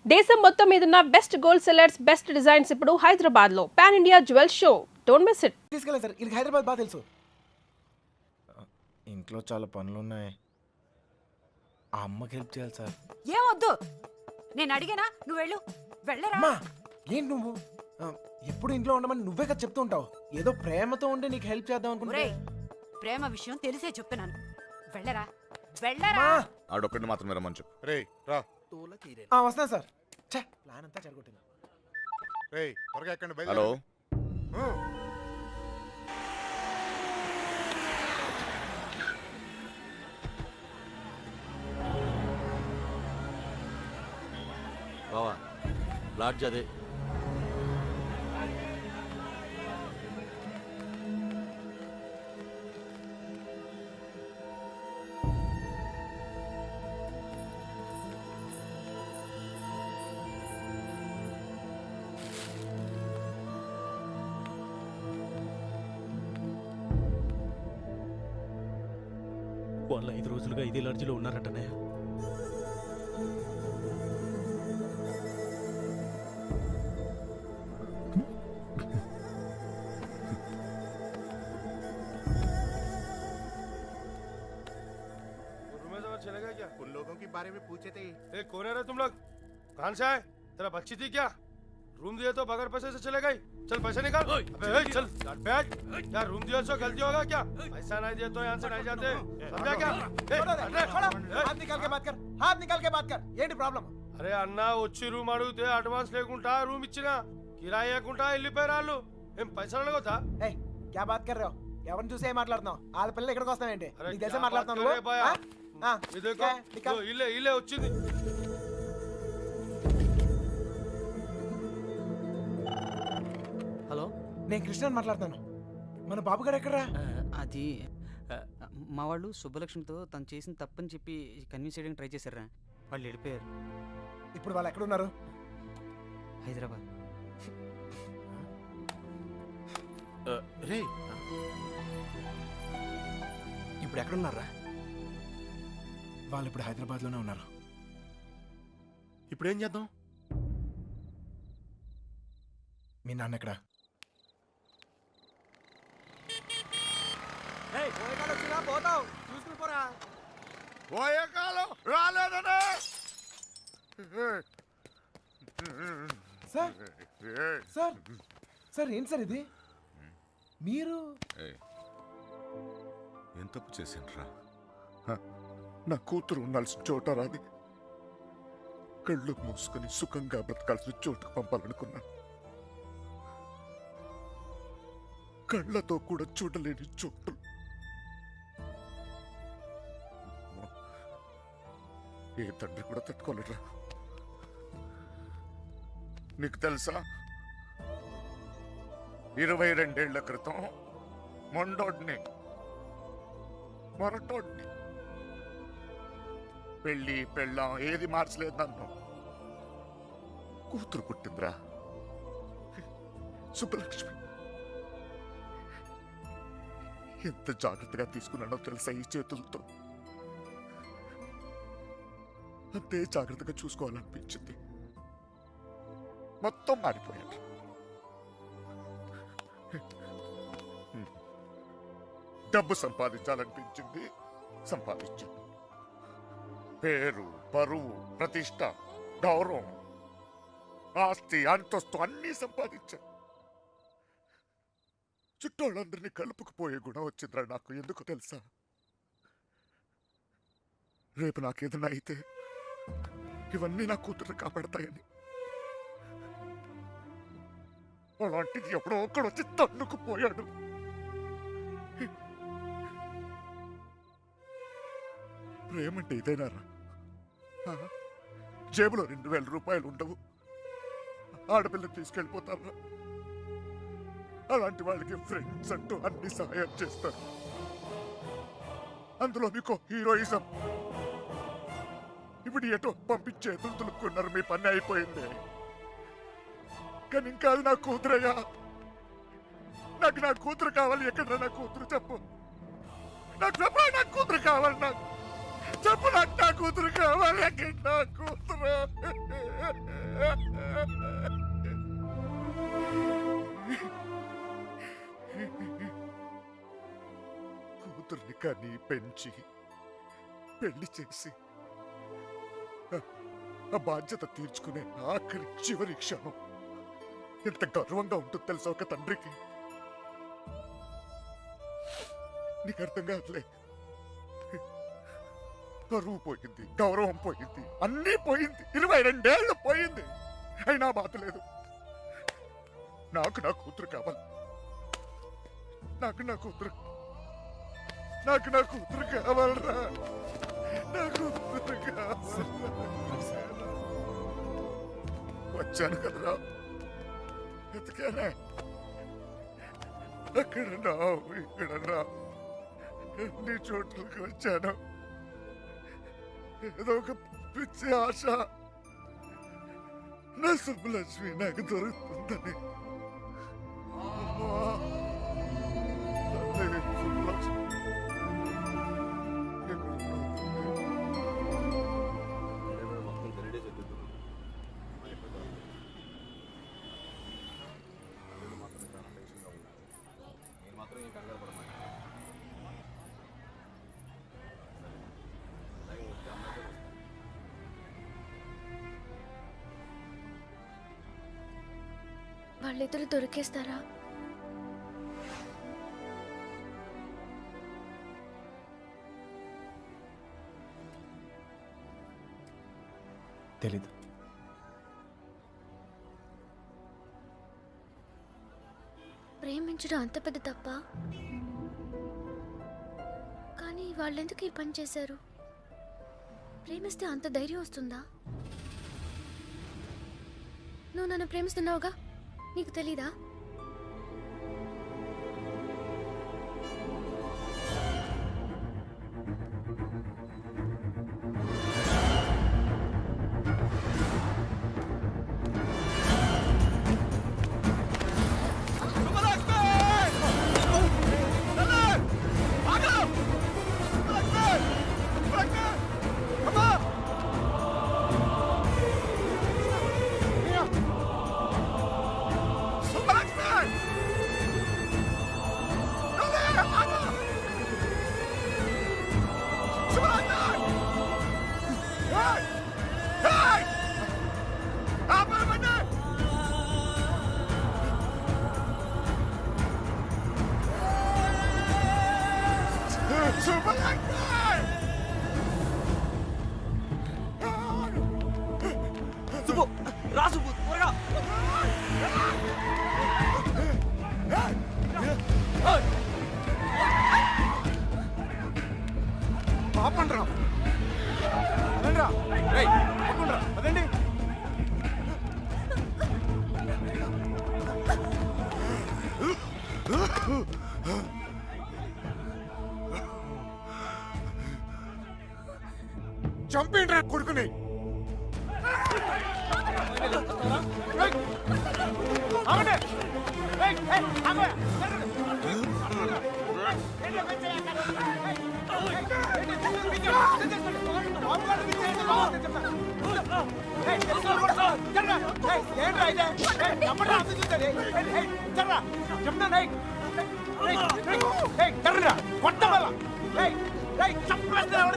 దేశం మొత్తం మీదున్న best gold sellers, best designs ఇప్పుడు హైదరాబాద్ లో pan India jewel show. Don't miss it. తీసుకెళ్ళండి సార్, ఇది హైదరాబాద్ బాగా తెలుసు. ఇంట్లో చాలా పనులు ఉన్నాయి, ఆ అమ్మకి హెల్ప్ చేయాలి సార్. ఏమొద్దు, నేను అడిగానా, నువ్వు వెళ్ళు. వెళ్ళరా. అమ్మా ఏంటి నువ్వు ఎప్పుడు ఇంట్లో ఉండమని నువ్వే కదా చెప్తూ ఉంటావు. ఏదో ప్రేమతో ఉండి నీకు హెల్ప్ చేద్దాం అనుకుంటే. ప్రేమ విషయం తెలిసే చెప్తున్నాను. వెళ్ళరా వెళ్ళరా. ఆడొక్కడిని మాత్రం రమ్మని చెప్పు. రే రా. వస్తాను సార్. ప్లాన్ అంతా చెడగొట్టింది. రే త్వరగా ఎక్కండి. హలో బావా, లాడ్జ్ అదే. వాళ్ళు 5 రోజులుగా ఇదే లాడ్జిలో ఉన్నారటనే. चलेगा क्या? उन लोगों के बारे में पूछे थे. कौन है रे तुम लोग? कहाँ से आए? तेरा बच्ची थी क्या? रूम दिए तो बगैर पैसे से चले गई? चल पैसे निकाल. अबे चल बैठ. क्या रूम दिया सो गलती होगा क्या? पैसा नहीं दिए तो यहाँ से नहीं जाते. समझा क्या? हाथ निकाल के बात कर, हाथ निकाल के बात कर. ఏంటి ప్రాబ్లం? అరే అన్న వచ్చి రూమ్ అడిగితే అడ్వాన్స్ లేకుండా రూమ్ ఇచ్చినా కిరాయి లేకుండా వెళ్ళిపోయారు వాళ్ళు. ఏం పైసలు అడగొద్దా? ఏయ్ క్యా బాత్ కర్ రहे हो? ఎవరిని చూసి ఏం మాట్లాడుతున్నావు? వాళ్ళ పిల్లలు ఇక్కడికి వస్తావేంటి? నీకు తెలిసే మాట్లాడుతున్నావు నువ్వు? ఇల్లే ఇల్లే వచ్చింది. హలో, నేను కృష్ణని మాట్లాడుతాను. మన బాబు గారు ఎక్కడరా? అది మా వాళ్ళు సుబ్బలక్ష్మితో తను చేసిన తప్పని చెప్పి కన్విన్స్ చేయడానికి ట్రై చేశారా. వాళ్ళు వెళ్ళిపోయారు. ఇప్పుడు వాళ్ళు ఎక్కడ ఉన్నారు? హైదరాబాద్. రే ఇప్పుడు ఎక్కడున్నారా? వాళ్ళు ఇప్పుడు హైదరాబాద్ లోనే ఉన్నారు. ఇప్పుడు ఏం చేద్దాం? మీ నాన్న ఎక్కడ? పోతావు చూసుకుని పోరా. పోయే కాలం రాలేదనే. సార్ సార్ సార్ ఏంటి సార్ ఇది? మీరు ఏం తప్పు చేసిండ్రా? నా కూతురు ఉండాల్సిన చోట రాది. కళ్ళు మూసుకొని సుఖంగా బ్రతకాల్సిన చోటుకు పంపాలనుకున్నాను. కళ్ళతో కూడా చూడలేని చోటు. ఏ తండ్రి కూడా తట్టుకోలేరా. నీకు తెలుసా, 22 ఏళ్ల క్రితం మొండోడ్ని మొరటోడ్ని పెళ్ళి పెళ్ళాం ఏది మార్చలేదు నన్ను. కూతురు పుట్టిందిరా, సుబ్బలక్ష్మి. ఎంత జాగ్రత్తగా తీసుకున్నానో తెలుసా ఈ చేతులతో. అంతే జాగ్రత్తగా చూసుకోవాలనిపించింది. మొత్తం మారిపోయాడు. డబ్బు సంపాదించాలనిపించింది, సంపాదించాను. పేరు, పరువు, ప్రతిష్ట, గౌరవం, ఆస్తి, అంతస్తు అన్నీ సంపాదించాను. చుట్టోళ్ళందరినీ కలుపుకుపోయే గుణం వచ్చిందిరా నాకు. ఎందుకు తెలుసా? రేపు నాకేదైనా అయితే ఇవన్నీ నా కూతురు కాపాడతాయని. అలాంటిది ఎప్పుడో ఒక్కడు వచ్చి తన్నుకుపోయాడు. ప్రేమంటే ఇదేనారా? జేబులో 2000 రూపాయలు ఉండవు, ఆడపిల్లని తీసుకెళ్ళిపోతారా? అలాంటి వాళ్ళకి ఫ్రెండ్స్ అంటూ అన్ని సహాయం చేస్తారు. అందులో మీకు హీరోయిజం. ఇప్పుడు ఎటో పంపించే తులుకున్నారు. మీ పని అయిపోయింది. కానీ ఇంకా అది నా కూతురయ్యా. నాకు నా కూతురు కావాలి. ఎక్కడ నా కూతురు చెప్పు. నాకు చెప్పు, నా కూతురు కావాలి. నాకు చెప్పు, నాకు నా కూతురు కావాలి. ఎక్కడ నా కూతురు? కూతుర్ని కానీ పెంచి పెళ్లి చేసి ఆ బాధ్యత తీర్చుకునే ఆఖరి చివరి క్షణం ఎంత గర్వంగా ఉంటుంది తెలుసా ఒక తండ్రికి. నీకు అర్థం కాదులే. పరువు పోయింది, గౌరవం పోయింది, అన్నీ పోయింది, 22 ఏళ్ళు పోయింది. అయినా బాధ లేదు. నాకు నా కూతురు కావాలి. నాకు నా కూతురు కావాలరా. నా కూతురు కావాలి. వచ్చాను కదరా, ఎతికానా, అక్కడ నా ఇక్కడ నా ఎన్ని చోట్లకి వచ్చాను. ఏదో ఒక పిచ్చి ఆశ నా సుబ్బలక్ష్మి నాకు దొరుకుతుందని. అమ్మా, తల్లి సుబ్బలక్ష్మి వాళ్ళిద్దరు దొరికేస్తారా? తెలీదు. ప్రేమించడం అంత పెద్ద తప్ప? కానీ వాళ్ళెందుకు ఈ పని చేశారు? ప్రేమిస్తే అంత ధైర్యం వస్తుందా? నువ్వు నన్ను ప్రేమిస్తున్నావుగా, నీకు తెలీదా? సుబ్బు రా, సుబ్బు త్వరగా. ఆపండ్రా, రండ్రా. రేయ్, ఆపండ్రా, అదండి. చంపేండ్రా కొడుకుని.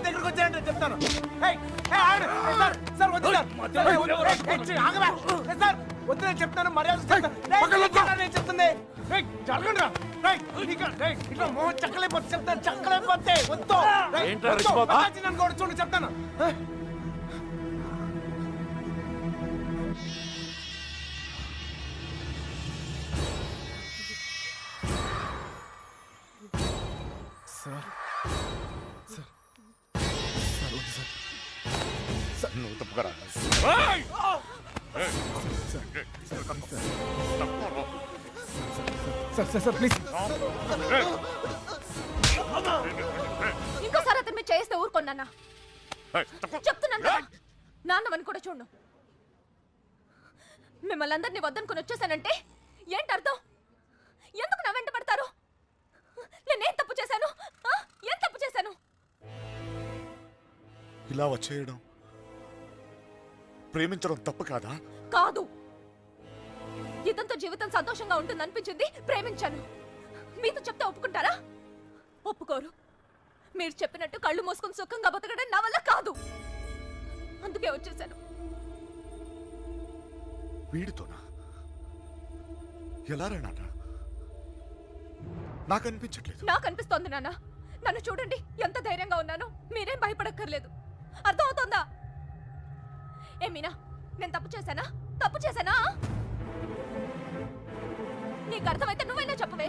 దగ్గరకు వచ్చాయంటే చెప్తాను. వద్దు, నేను చెప్తాను, మర్యాద చెప్తుంది. జరగండి, ఇట్లా మోహన్ చక్కలేకపోతే చెప్తాను, చక్కలేకపోతే వద్దు. నన్ను కూడా చూడండి, చెప్తాను. సార్, సార్, సార్, వద్దు సార్. సార్, నువ్వు తప్పుకరా. Sir, sir, sir, please. ఇంకోసారి అతను మీరు చేస్తే ఊరుకున్నానా? చెప్తున్నాను కదా, నాన్నవని కూడా చూడు. మిమ్మల్ని అందరినీ వద్దనుకుని వచ్చేసానంటే ఏంటి అర్థం? ఎందుకు నా వెంట పడతారు? నేనేం తప్పు చేశాను? ఏం తప్పు చేశాను? ఇలా వచ్చేయడం ప్రేమించడం తప్పు కాదా? కాదు, ఇదంతా జీవితం సంతోషంగా ఉంటుంది అనిపించింది, ప్రేమించాను. మీతో చెప్తే ఒప్పుకుంటారా? ఒప్పుకోరు. మీరు చెప్పినట్టు కళ్ళు మూసుకుని సుఖంగా బతకడం నా వల్ల కాదు. అందుకే వచ్చేసాను. వీడితోనా? ఎలా రా నాన్న? నాకు అనిపించట్లేదు. నాకు అనిపిస్తోంది నాన్న. నన్ను చూడండి, ఎంత ధైర్యంగా ఉన్నాను. మీరేం భయపడక్కర్లేదు. అర్థం అవుతోందా? ఏ మీనా, నేను తప్పు చేశానా? తప్పు చేశానా? నీకు అర్థమైతే నువ్వైనా చెప్పవే.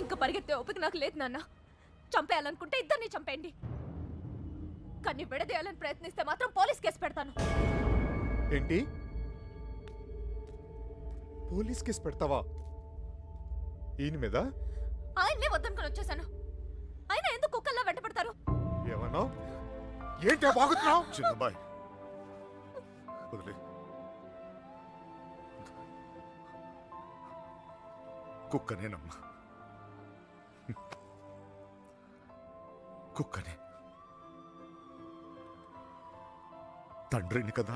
ఇంకా పరిగెత్తే ఓపిక నాకు లేదు నాన్న. చంపేయాలనుకుంటే ఇద్దరిని చంపేయండి, కానీ విడదీయాలని ప్రయత్నిస్తే మాత్రం పోలీస్ కేసు పెడతాను. ఏంటి? పోలీస్ కేసు పెడతావా ఈయన మీద? ఆయన్నే వద్దనుకుని వచ్చేసాను. ఆయన ఎందుకు కుక్కల్లా వెంటపడతారు? ఏమన్నా? ఏంటి బాగుతున్నావు? చిన్నబాయ్ వదిలే. కుక్కనేనమ్మా, కుక్కనే. తండ్రిని కదా,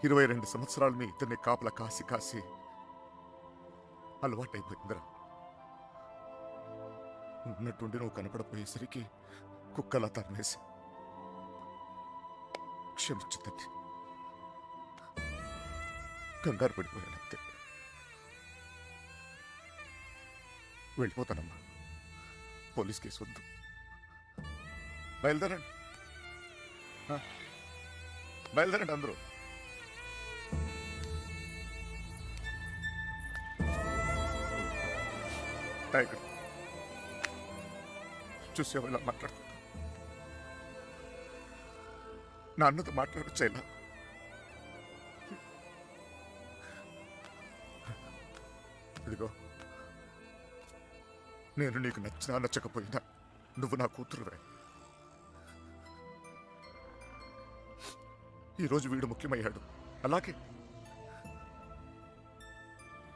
22 సంవత్సరాలు మీ ఇద్దరిని కాపలా కాసి కాసి అలవాటైపోయిందిరా. ఉన్నట్టుండి నువ్వు కనపడపోయేసరికి కుక్కలా తరిమేసి. క్షమించు తల్లి, కంగారు పడిపోయానంతే. వెళ్ళిపోతానమ్మా, పోలీస్ కేసు వద్దు. బయలుదేరండి, బయలుదేరండి అందరూ. టైగర్ చూసావు ఇలా మాట్లాడుకుంటా? నాన్నతో మాట్లాడొచ్చేలా. ఇదిగో, నేను నీకు నచ్చినా నచ్చకపోయినా నువ్వు నా కూతురువే. ఈరోజు వీడు ముఖ్యమయ్యాడు, అలాగే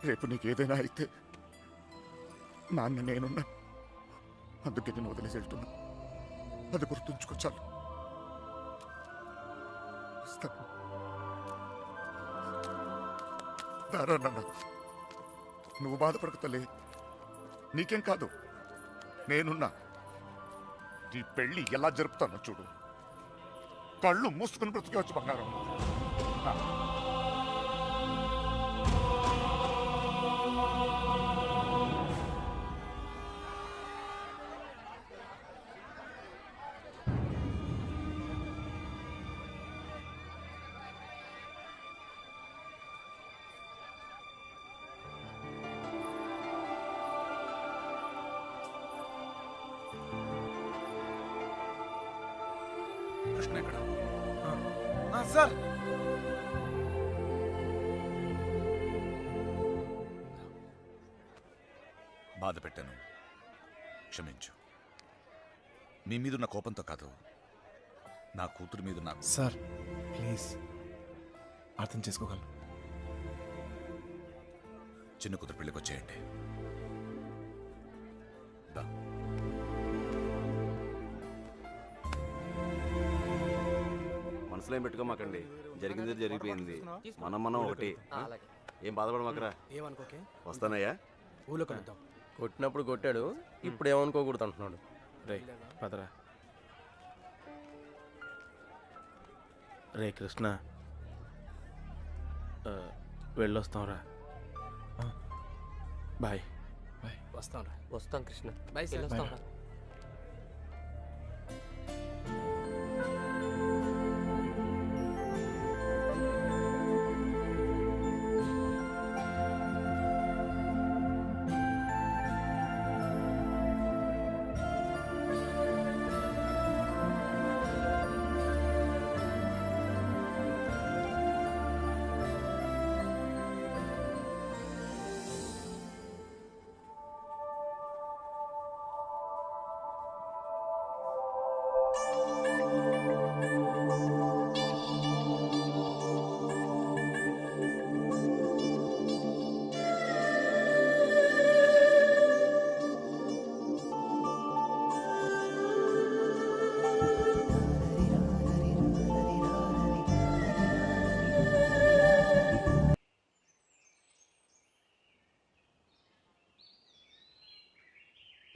రేపు నీకు ఏదైనా అయితే నాన్న నేనున్నా. అందుకే నేను వదిలేసి వెళ్తున్నా. అది గుర్తుంచుకో చాలు. వస్తాను. దారా నాన్న, నువ్వు బాధపడకు తల్లి. నీకేం కాదు, నేనున్నా. నీ పెళ్ళి ఎలా జరుపుతానో చూడు. కళ్ళు మూసుకుని బ్రతికేవచ్చు బంగారం. కృష్ణ ఎక్కడ? సార్, బాధ పెట్టాను, క్షమించు. మీ మీదున్న కోపంతో కాదు, నా కూతురు మీద నాకు. సార్ ప్లీజ్ అర్థం చేసుకోగలను. చిన్న కూతురు పెళ్ళికి వచ్చేయండి. దా. మనసులో ఏం పెట్టుకోమాకండి, జరిగింది జరిగిపోయింది. మనం ఒకటి. ఏం బాధపడమాకరా. ఏమనుకోకే, వస్తానయ్యా. ఊళ్ళో కలుద్దాం. కొట్టినప్పుడు కొట్టాడు, ఇప్పుడు ఏమనుకోకూడదు అంటున్నాడు. రే పదరా. రే కృష్ణ, వెళ్ళొస్తాంరా. బాయ్. వస్తాంరా. వస్తాం కృష్ణ. Bye sir.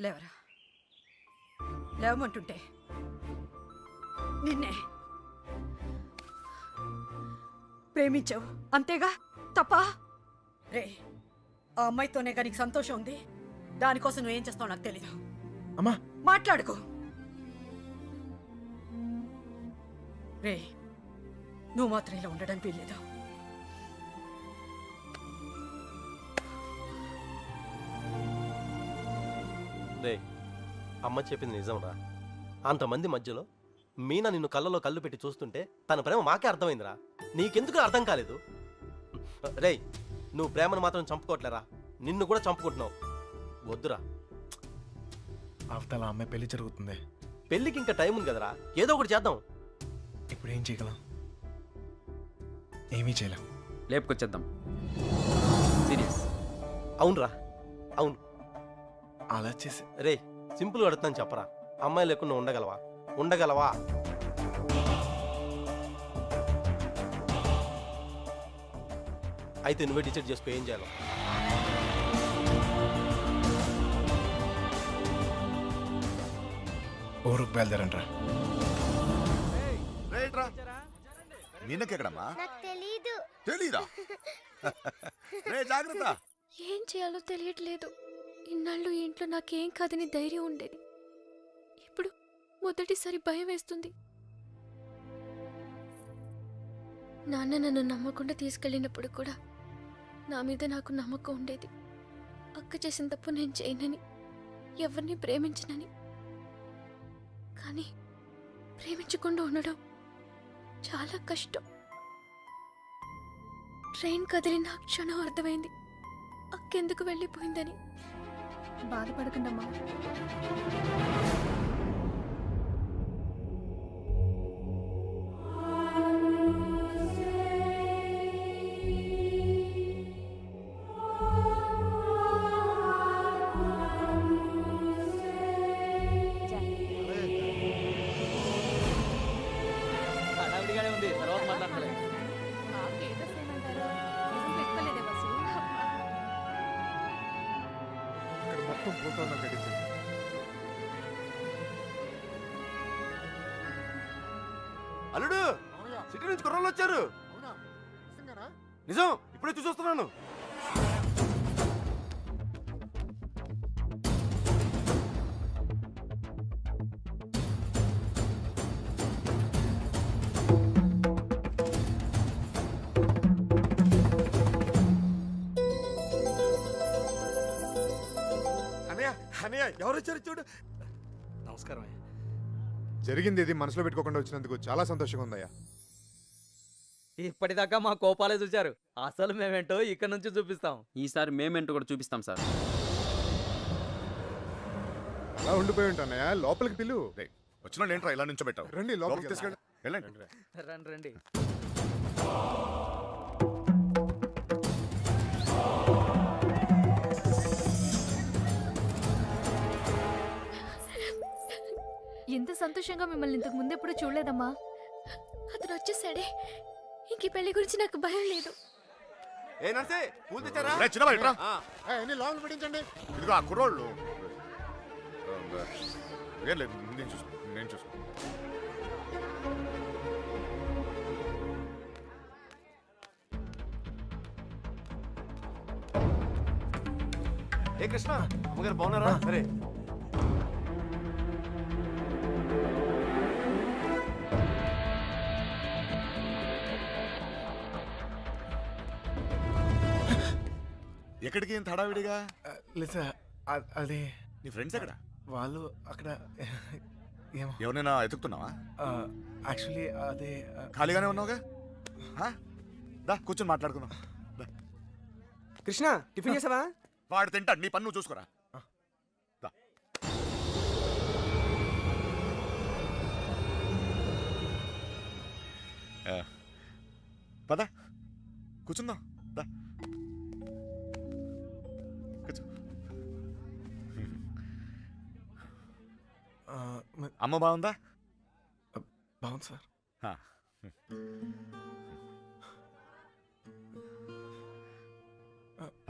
లేవరా, లేవమంటుంటే నిన్నే ప్రేమించావు అంతేగా, తప్ప? రే, ఆ అమ్మాయితోనే కానీ నీకు సంతోషం ఉంది. దానికోసం నువ్వేం చేస్తావు నాకు తెలీదు. అమ్మా మాట్లాడుకో. రే, నువ్వు మాత్రం ఇలా ఉండడం వీల్లేదు. రే, అమ్మ చెప్పింది నిజంరా. అంతమంది మధ్యలో మీనా నిన్ను కళ్ళలో కళ్ళు పెట్టి చూస్తుంటే తన ప్రేమ మాకే అర్థమైందిరా. నీకెందుకు అర్థం కాలేదు? రేయ్, నువ్వు ప్రేమను మాత్రం చంపుకోవట్లేరా, నిన్ను కూడా చంపుకుంటున్నావు. వద్దురా. అవతల అమ్మాయి పెళ్లి జరుగుతుంది. పెళ్ళికి ఇంకా టైం ఉంది కదరా, ఏదో ఒకటి చేద్దాం. ఇప్పుడు ఏం చేయగలం? ఏమీ చేయలేం. లేపుకొచ్చేద్దాం. సీరియస్. అవునరా, అవును. అలా చేసి రే, సింపుల్ అడుగుతాను చెప్పరా, అమ్మాయి లేకుండా ఉండగలవా? ఉండగలవా? అయితే నువ్వే డిసైడ్ చేసుకో ఏం చేయాలో. ఊరుకు బయలుదేరంట్రా. నిన్నకెక్కడమ్మా? నాకు తెలీదు. తెలీదా? రే జాగ్రత్త. ఏం చేయాలో తెలియట్లేదు. ఇన్నాళ్ళు ఈ ఇంట్లో నాకేం కాదని ధైర్యం ఉండేది. ఇప్పుడు మొదటిసారి భయం వేస్తుంది. నాన్న నన్ను నమ్మకుండా తీసుకెళ్ళినప్పుడు కూడా నా మీద నాకు నమ్మకం ఉండేది. అక్క చేసిన తప్పు నేను చేయనని, ఎవరిని ప్రేమించనని. కానీ ప్రేమించకుండా ఉండడం చాలా కష్టం. ట్రైన్ కదిలిన క్షణం అర్థమైంది అక్కెందుకు వెళ్ళిపోయిందని. బాధపడకండమ్మా. హడావిడిగానే ఉంది, తర్వాత మాట్లాడలే. ఇక్కడ మొత్తం పోతాను గడిచింది. అల్లుడు, సిటీ నుంచి కుర్రోళ్ళు వచ్చారు. నిజం, ఇప్పుడే చూసొస్తున్నాను. అనయ్య, అనయ్య, ఎవరు వచ్చారు చూడు. నమస్కారం. జరిగింది ఇది మనసులో పెట్టుకోకుండా వచ్చినందుకు చాలా సంతోషంగా ఉందయ్యా. ఇప్పటిదాకా మా కోపాలే చూశారు, అసలు మేమేంటో ఇక్కడ నుంచి చూపిస్తాం. ఈసారి మేమేంటో కూడా చూపిస్తాం సార్. అలా ఉండిపోయి ఉంటానయ్యా, లోపలికి పిలు. వచ్చిన ఏంట్రా ఇలా నుంచోబెట్టావు? రండి లోపలికి తీసుకెళ్ళి. వెళ్ళండి. రండి రండి. ఎంత సంతోషంగా మిమ్మల్ని ఇంతకు ముందు ఎప్పుడు చూడలేదమ్మా. అతను వచ్చేసాడే, ఇంక ఈ పెళ్లి గురించి నాకు భయం లేదు. ఏ నర్సే, పూలు తెచ్చారా? రే, చిన్నబాయ్, ఇట్రా. లోపల పెట్టించండి. ఇదిగో ఆ కుర్రోళ్ళు. ఏం లేదు, నేను చూసుకో. ఏ కృష్ణ, అమ్మగారు బాగున్నారా? సరే. ఎక్కడికి ఇంత హడావిడిగా? లేదా అది నీ ఫ్రెండ్స్ ఎక్కడ? వాళ్ళు అక్కడ ఏమో. ఎవరైనా ఎతుకుతున్నావా? యాక్చువల్లీ అదే ఖాళీగానే ఉన్నావుగా? దా కూర్చొని మాట్లాడుకుందాం. కృష్ణ, టిఫిన్ చేసావా? వాడు తింటాడు, నీ పన్ను నువ్వు చూసుకోరా. దా. పద కూర్చుందాం. దా కూర్చో. అమ్మ బాగుందా? బాగుంది సార్.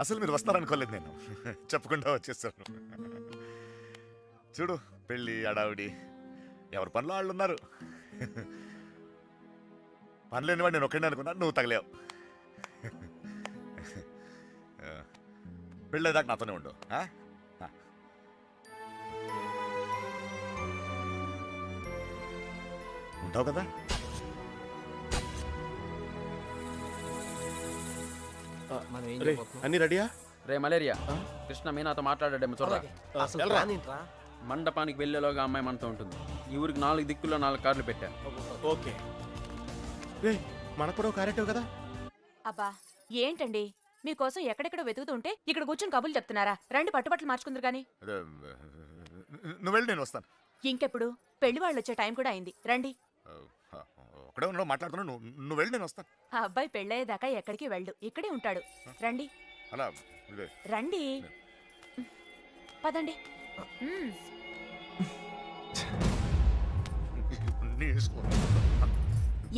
అసలు మీరు వస్తారనుకోలేదు నేను. చెప్పకుండా వచ్చేసాను. చూడు పెళ్ళి అడావిడి ఎవరి పనిలో వాళ్ళు ఉన్నారు. పని లేనివాడు నేను ఒక్కడే అనుకున్నా, నువ్వు తగలేవు. పెళ్ళేదాకా నాతోనే ఉండు. ఆ? ఆ. ఉంటావు కదా? అన్ని రెడీయా? రే మలేరియా, కృష్ణ మీనాతో మాట్లాడాడేమో చూడరా. అసలు ప్లాన్ ఏంట్రా? మండపానికి వెళ్ళేలోగా అమ్మాయి మనతో ఉంటుంది. ఈ ఊరికి 4 దిక్కుల్లో 4 కార్లు పెట్టా. ఓకే. రే మనకు కూడా క్యారెక్టర్ కదా. అబ్బా ఏంటండి మీకోసం ఎక్కడెక్కడ వెతుకుతుంటే ఇక్కడ కూర్చొని కబుర్లు చెప్తున్నారా? రండి పట్టుబట్టలు మార్చుకుందరు గాని. అదే, నువ్వు వెళ్ళి నేను వస్తాను. ఇంకెప్పుడు పెళ్లి వాళ్ళు వచ్చే టైం కూడా అయింది. రండి. ఒకడే ఉన్నావు మాట్లాడుతున్నావు, నువ్వు వెళ్ళి నేను వస్తాను. ఆ అబ్బాయి పెళ్ళయ్యేదాకా ఎక్కడికి వెళ్ళు, ఇక్కడే ఉంటాడు. రండి అలా ఇదే. రండి పదండి. మ్మ్. నీ ఇష్టం.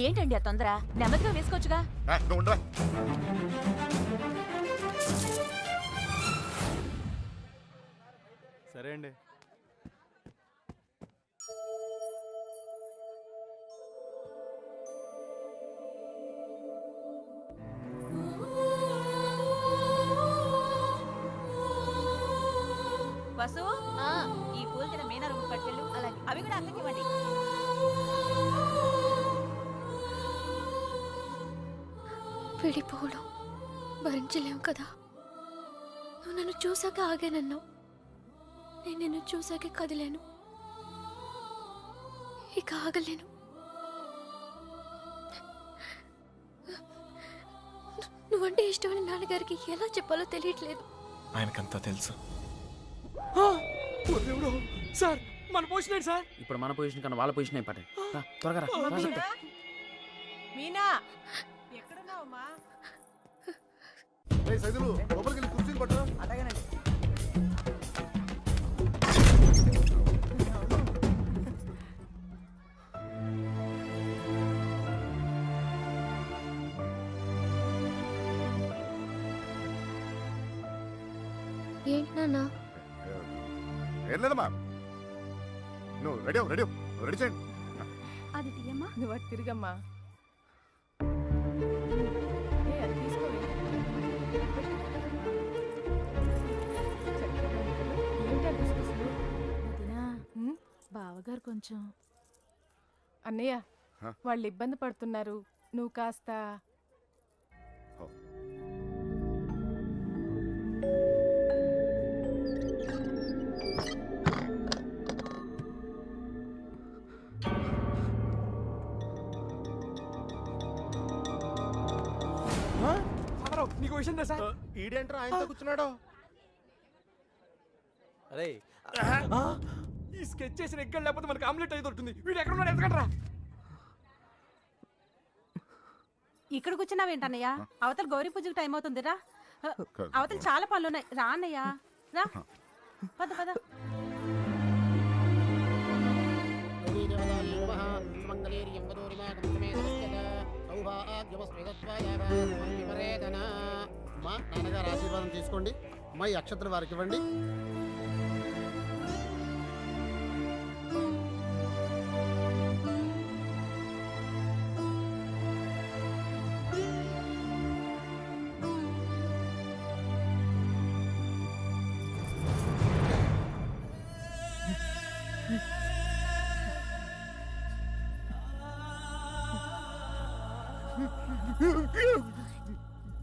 ఏంటండి ఆ తొందర? నెమ్మదిగా వేసుకోవచ్చుగా. నువ్వు ఉండరా. సరే అండి. వసు ఈ పూల తిన మీనా రూమ్ పట్టుకెళ్ళు. అలాగే అవి కూడా అక్కడికి ఇవ్వండి. విడిపోవడం భరించలేము కదా. నువ్వు నన్ను చూసాక ఆగానన్నావు, నేను నిన్ను చూసాకే కదిలేను. ఇక ఆగలేను. నువ్వంటే ఇష్టమని నాన్నగారికి ఎలా చెప్పాలో తెలియట్లేదు. ఆయనకంతా తెలుసు. సార్ మన పొజిషన్ సార్. ఇప్పుడు మన పొజిషన్ కన్నా వాళ్ళ పొజిషన్ ఇంపార్టెంట్. త్వరగా రా. మీనా ఎక్కడున్నావమ్మా? సైదులు లోపలికి వెళ్ళి కుర్చీలు పట్టు. అలాగేనండి. ఏంటి నాన్న? ఏం లేదమ్మా, నువ్వు రెడీ రెడీ రెడీ చేయండి. అది తీయమ్మా. నువ్వు అటు తిరిగమ్మా. బావగారు కొంచెం అన్నయ్య హ? వాళ్ళు ఇబ్బంది పడుతున్నారు, నువ్వు కాస్త. నీకు విషయం తెలుసా? ఈడేంట్రా ఆయనతో కూర్చున్నాడు? అరే ఈ స్కెచ్ చేసిన ఎక్కడ లేకపోతే మనకి ఆమ్లెట్ అయితే దొరుకుతుంది. వీడు ఎక్కడ ఉన్నాడు? ఎందుకంటారా? ఇక్కడ కూర్చున్నావేంటన్నయ్య? అవతల గౌరీ పూజకు టైం అవుతుందిరా. అవతల చాలా పనులున్నాయి. రా అన్నయ్య రా. పద పద. మా నాన్నగారు ఆశీర్వాదం తీసుకోండి. మా ఈ అక్షత్ర వారికి ఇవ్వండి.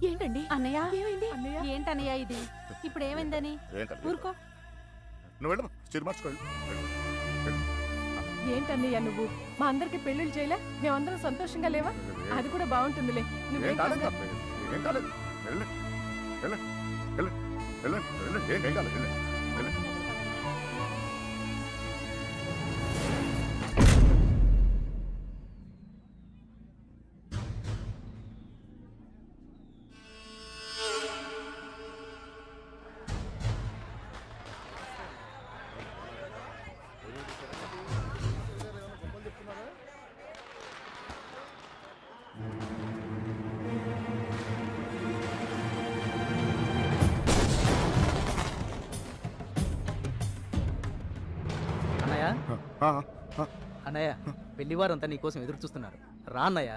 ఏంటండి అన్నయ్య? ఏమైంది అన్నయ్య? ఏంటన్నయ్య ఇది? ఇప్పుడు ఏమైందని? ఏం కాదు. ఊరుకో. నువ్వు వెళ్ళమ్మా, చీర మార్చుకోండి. ఏంటన్నయ్య నువ్వు? మా అందరికి పెళ్లిళ్ళు చేయలే? మేమందరం సంతోషంగా లేవా? అది కూడా బాగుంటుందిలే. నువ్వేం ఏం కాలేదు, కంగారు- ఏం కాలేదు. వెళ్ళండి వెళ్ళండి వెళ్ళండి వెళ్ళండి వెళ్ళండి. ఏం కాలేదు. వెళ్ళండి వెళ్ళండి. ఆ, అన్నయ్య పెళ్లివారంతా నీకోసం ఎదురు చూస్తున్నారు, రా అన్నయ్య.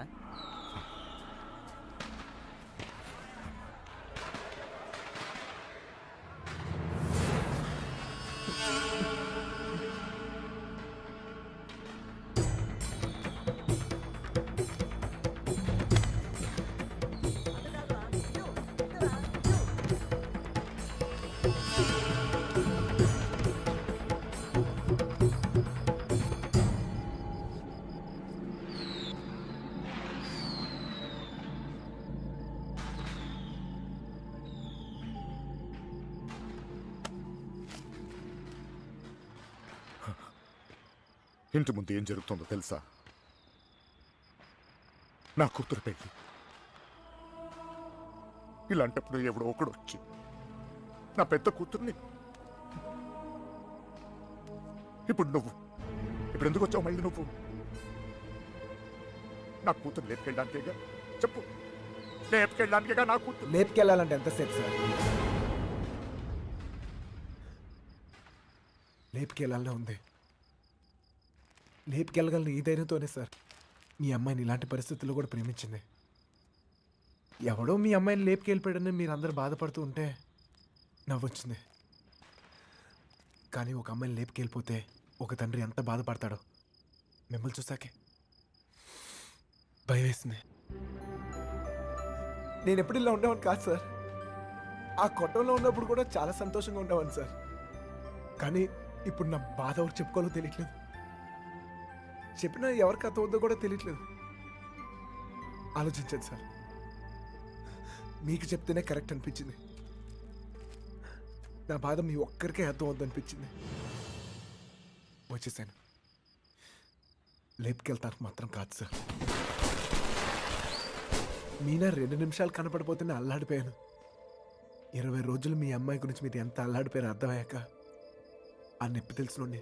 ఇంటి ముందు ఏం జరుగుతుందో తెలుసా? నా కూతురు పెళ్లి. ఇలాంటప్పుడు ఎవడో ఒకడు వచ్చి నా పెద్ద కూతుర్ని, ఇప్పుడు ఎందుకు వచ్చావు మళ్ళీ నువ్వు? నా కూతురు లేపుకెళ్ళడానికేగా? చెప్పు, లేపుకెళ్ళడానికేగా నా కూతురు? లేపుకెళ్ళాలంటే ఎంతసేపు సార్? లేపుకెళ్ళాలనే ఉంది. లేపుకెళ్ళగలను ఈ ధైర్యంతోనే సార్ మీ అమ్మాయిని ఇలాంటి పరిస్థితుల్లో కూడా ప్రేమించింది. ఎవడో మీ అమ్మాయిని లేపుకెళ్ళిపోయాడని మీరు అందరూ బాధపడుతూ ఉంటే నవ్వొచ్చింది. కానీ ఒక అమ్మాయిని లేపుకెళ్ళిపోతే ఒక తండ్రి ఎంత బాధపడతాడో మిమ్మల్ని చూసాకే భయం వేసింది. నేను ఎప్పుడు ఇలా ఉండేవాడిని కాదు సార్. ఆ కొట్టంలో ఉన్నప్పుడు కూడా చాలా సంతోషంగా ఉండేవాడిని సార్. కానీ ఇప్పుడు నా బాధ ఎవరు చెప్పుకోవాలో తెలియట్లేదు. చెప్పినా ఎవరికి అర్థమవుతుందో కూడా తెలియట్లేదు. ఆలోచించండి సార్. మీకు చెప్తేనే కరెక్ట్ అనిపించింది. నా బాధ మీ ఒక్కరికే అర్థమవుద్ది అనిపించింది. వచ్చేసాను. లేపుకెళ్తానికి మాత్రం కాదు సార్. మీనా 2 నిమిషాలు కనపడిపోతేనే అల్లాడిపోయాను. 20 రోజులు మీ అమ్మాయి గురించి మీరు ఎంత అల్లాడిపోయారో అర్థమయ్యాక ఆ నొప్పి తెలుసునండి.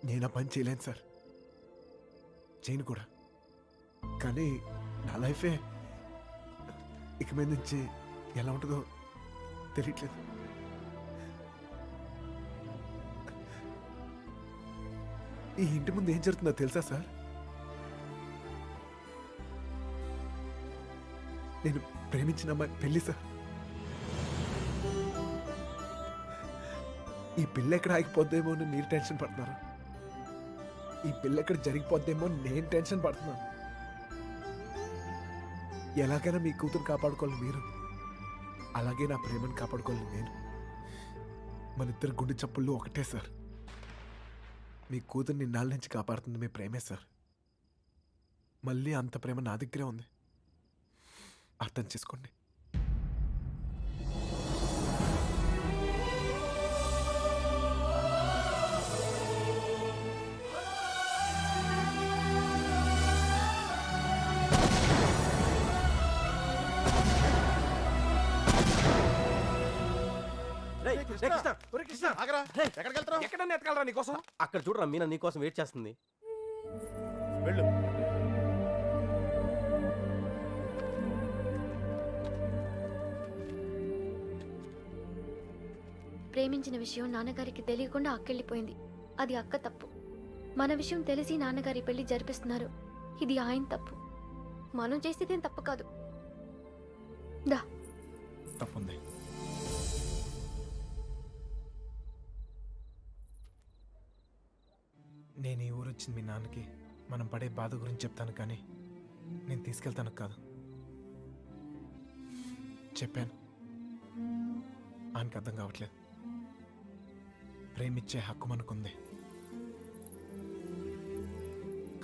నేను ఆ పని చేయలేను సార్, చేయను కూడా. కానీ నా లైఫే ఇక మీద నుంచి ఎలా ఉంటుందో తెలియట్లేదు. ఈ ఇంటి ముందు ఏం జరుగుతుందో తెలుసా సార్? నేను ప్రేమించిన అమ్మాయి పెళ్ళి సార్. ఈ పిల్ల ఎక్కడ ఆగిపోద్దేమో అని మీరు టెన్షన్ పడుతున్నారు. ఈ పిల్ల ఎక్కడ జరిగిపోద్దేమో నేను టెన్షన్ పడుతున్నాను. ఎలాగైనా మీ కూతురు కాపాడుకోవాలి మీరు, అలాగే నా ప్రేమను కాపాడుకోవాలి నేను. మన ఇద్దరు గుండె చప్పుళ్ళు ఒకటే సార్. మీ కూతుర్ని ఇన్నాళ్ళ నుంచి కాపాడుతుంది మీ ప్రేమే సార్. మళ్ళీ అంత ప్రేమ నా దగ్గరే ఉంది. అర్థం చేసుకోండి. ఎక్కడన్నా ఎతకాలరా నీకోసం? అక్కడ చూడరా, మీనా నీకోసం వెయిట్ చేస్తుంది. వెళ్ళు. ప్రేమించిన విషయం నాన్నగారికి తెలియకుండా అక్కెళ్ళిపోయింది. అది అక్క తప్పు. మన విషయం తెలిసి నాన్నగారి పెళ్లి జరిపిస్తున్నారు. ఇది ఆయన తప్పు. మనం చేసేదేం తప్పు కాదు. దా. తప్పుంది. నేను ఈ ఊరు వచ్చింది మీ నాన్నకి మనం పడే బాధ గురించి చెప్తాను, కానీ నేను తీసుకెళ్తాను కాదు. చెప్పాను, ఆయనకి అర్థం కావట్లేదు. ప్రేమిచ్చే హక్కు మనకుంది,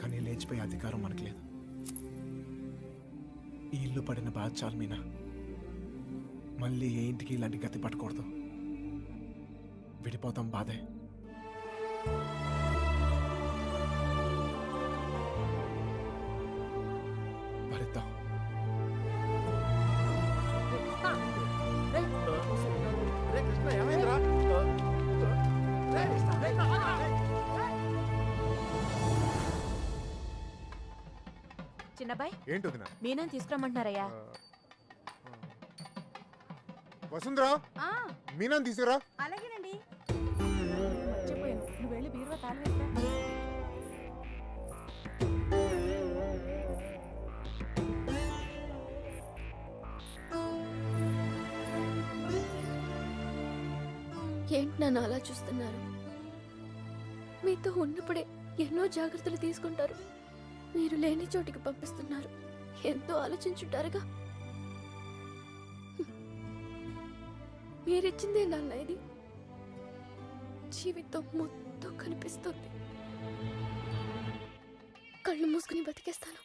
కానీ లేచిపోయే అధికారం మనకు లేదు. ఈ ఇల్లు పడిన బాధ చాలు మీనా. మళ్ళీ ఏ ఇంటికి ఇలాంటి గతి పట్టకూడదు. విడిపోతాం, బాధే. భరిద్దాం. చిన్నబాయ్, ఏంటి వదినా? మీనని తీసుకురమ్మంటున్నారయ్యా. వసుంధరా, మీనాన్ని తీసుకురా. అలాగేనండి. మర్చిపోయాను, నువ్వు వెళ్ళి బీరు ఏంటి నన్ను అలా చూస్తున్నారు? మీతో ఉన్నప్పుడే ఎన్నో జాగ్రత్తలు తీసుకుంటారు. మీరు లేని చోటికి పంపిస్తున్నారు. ఎంతో ఆలోచించుంటారుగా. మీరిచ్చిందే నాన్న ఇది. జీవితం మొత్తం కనిపిస్తుంది. కళ్ళు మూసుకుని బతికేస్తాను.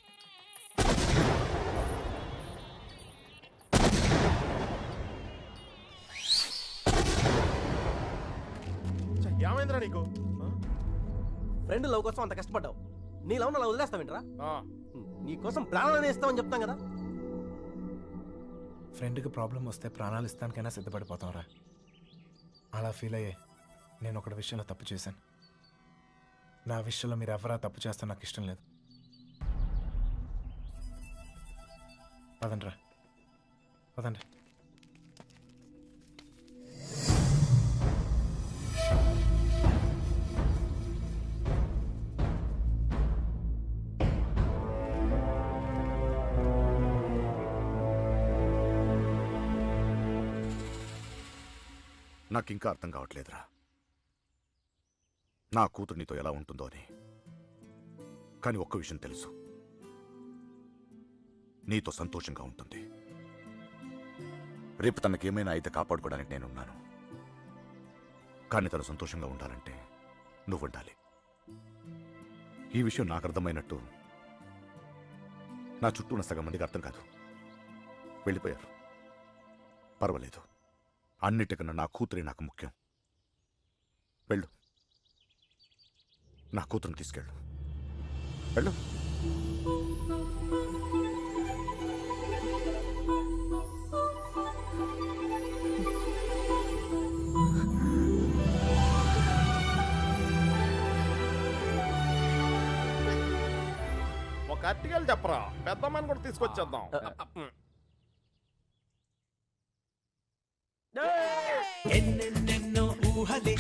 ఏమైందిరా నీకు ఫ్రెండ్ లవ్ కోసం అంత కష్టపడ్డావు, నీ లవ్ అలా వదిలేస్తావేంట్రా? నీ కోసం ప్రాణాలను ఇస్తామని చెప్తాం కదా. ఫ్రెండ్కి ప్రాబ్లం వస్తే ప్రాణాలు ఇస్తానికైనా సిద్ధపడిపోతాంరా. అలా ఫీల్ అయ్యే నేను ఒకటి విషయంలో తప్పు చేశాను. నా విషయంలో మీరు ఎవరా తప్పు చేస్తే నాకు ఇష్టం లేదు. పదండ్రా, పదండి. నాకు ఇంకా అర్థం కావట్లేదురా, నా కూతురు నీతో ఎలా ఉంటుందో అని. కానీ ఒక్క విషయం తెలుసు, నీతో సంతోషంగా ఉంటుంది. రేపు తనకేమైనా అయితే కాపాడుకోవడానికి నేనున్నాను. కానీ తను సంతోషంగా ఉండాలంటే నువ్వు ఉండాలి. ఈ విషయం నాకు అర్థమైనట్టు నా చుట్టూ ఉన్న సగం మందికి అర్థం కాదు. వెళ్ళిపోయారు. పర్వాలేదు, అన్నిటికన్నా నా కూతురే నాకు ముఖ్యం. వెళ్ళు, నా కూతురుని తీసుకెళ్ళు. వెళ్ళు. ఒక అట్టికలు చెప్పరా, పెద్దమ్మని కూడా తీసుకొచ్చేద్దాం. ఎన్నెన్నెన్నో ఊహలే